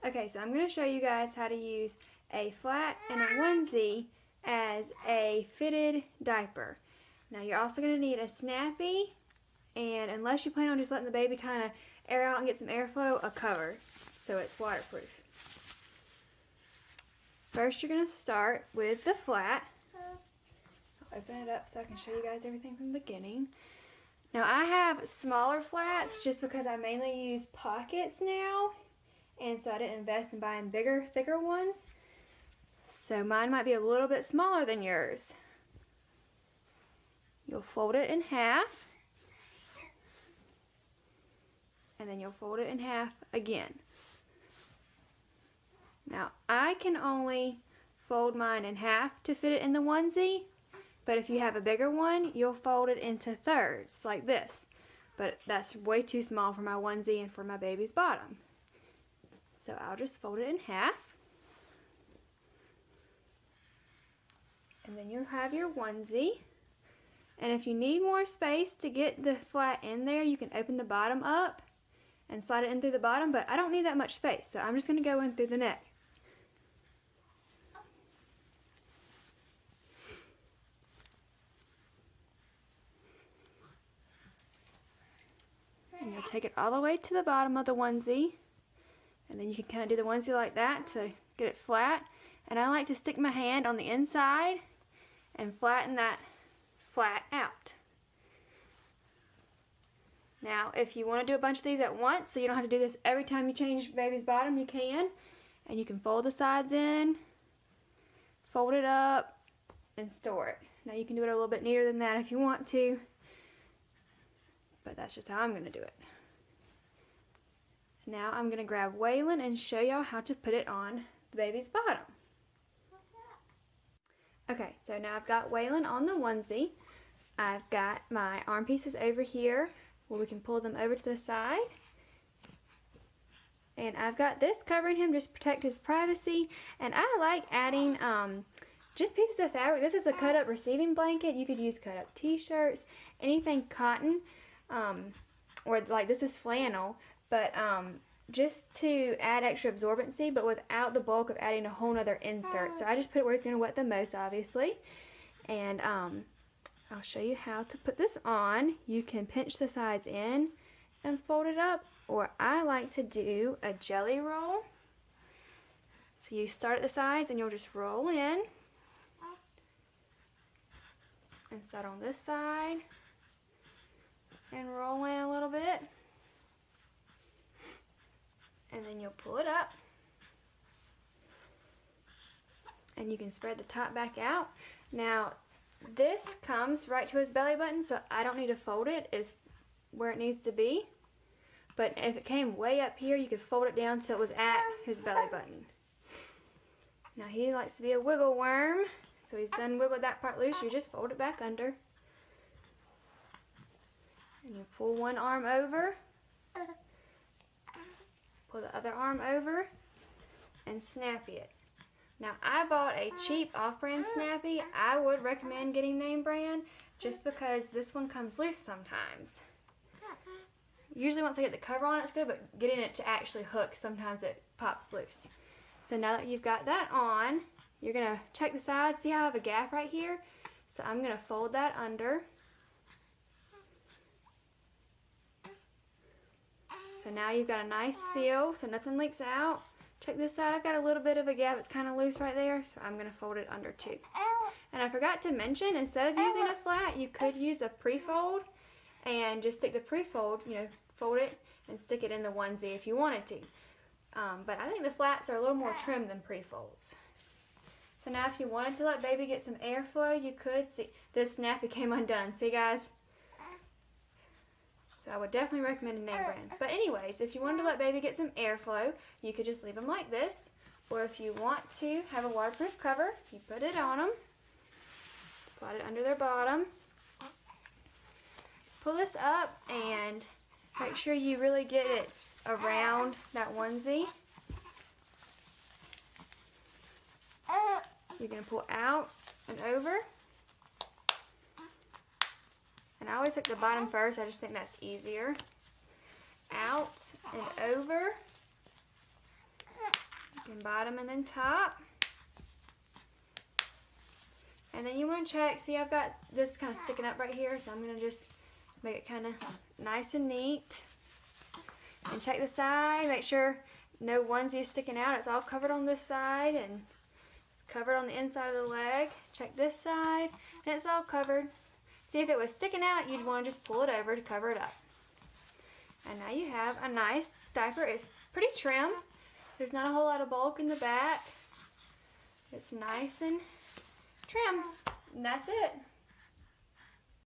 Okay, so I'm going to show you guys how to use a flat and a onesie as a fitted diaper. Now you're also going to need a snappy, and unless you plan on just letting the baby kind of air out and get some airflow, a cover so it's waterproof. First you're going to start with the flat. I'll open it up so I can show you guys everything from the beginning. Now I have smaller flats just because I mainly use pockets now, and so I didn't invest in buying bigger, thicker ones. So mine might be a little bit smaller than yours. You'll fold it in half, and then you'll fold it in half again. Now I can only fold mine in half to fit it in the onesie, but if you have a bigger one, you'll fold it into thirds like this. But that's way too small for my onesie and for my baby's bottom. So I'll just fold it in half. And then you'll have your onesie. And if you need more space to get the flat in there, you can open the bottom up and slide it in through the bottom, but I don't need that much space, so I'm just going to go in through the neck. And you'll take it all the way to the bottom of the onesie, and then you can kind of do the onesie like that to get it flat. And I like to stick my hand on the inside and flatten that flat out. Now if you want to do a bunch of these at once, so you don't have to do this every time you change baby's bottom, you can. And you can fold the sides in, fold it up, and store it. Now you can do it a little bit neater than that if you want to, but that's just how I'm going to do it. Now I'm going to grab Waylon and show y'all how to put it on the baby's bottom. Okay, so now I've got Waylon on the onesie. I've got my arm pieces over here where we can pull them over to the side. And I've got this covering him just to protect his privacy. And I like adding just pieces of fabric. This is a cut up receiving blanket. You could use cut up t-shirts, anything cotton, or like this is flannel, but just to add extra absorbency, but without the bulk of adding a whole nother insert. So I just put it where it's going to wet the most, obviously. And I'll show you how to put this on. You can pinch the sides in and fold it up, or I like to do a jelly roll. So you start at the sides and you'll just roll in. And start on this side and roll in a little bit. And then you'll pull it up. And you can spread the top back out. Now, this comes right to his belly button, so I don't need to fold it. It's where it needs to be. But if it came way up here, you could fold it down till it was at his belly button. Now, he likes to be a wiggle worm, so he's done wiggled that part loose. You just fold it back under. And you pull one arm over. Pull the other arm over and snappy it. Now I bought a cheap off-brand snappy. I would recommend getting name brand just because this one comes loose sometimes. Usually once I get the cover on it's good, but getting it to actually hook, sometimes it pops loose. So now that you've got that on, you're going to check the sides. See how I have a gap right here? So I'm going to fold that under. So now you've got a nice seal so nothing leaks out. Check this side, I've got a little bit of a gap, it's kind of loose right there, so I'm going to fold it under too. And I forgot to mention, instead of using a flat, you could use a pre-fold and just stick the pre-fold, fold it and stick it in the onesie if you wanted to. But I think the flats are a little more trim than pre-folds. So now if you wanted to let baby get some airflow, you could. See, this snappy came undone. See guys? So I would definitely recommend a name brand. But anyways, if you wanted to let baby get some airflow, you could just leave them like this. Or if you want to have a waterproof cover, you put it on them. Slide it under their bottom. Pull this up and make sure you really get it around that onesie. You're going to pull out and over. And I always hook the bottom first, I just think that's easier. Out and over. And bottom and then top. And then you want to check, see I've got this kind of sticking up right here, so I'm going to just make it kind of nice and neat. And check the side, make sure no onesie is sticking out. It's all covered on this side and it's covered on the inside of the leg. Check this side and it's all covered. See, if it was sticking out, you'd want to just pull it over to cover it up. And now you have a nice diaper. It's pretty trim. There's not a whole lot of bulk in the back. It's nice and trim. And that's it.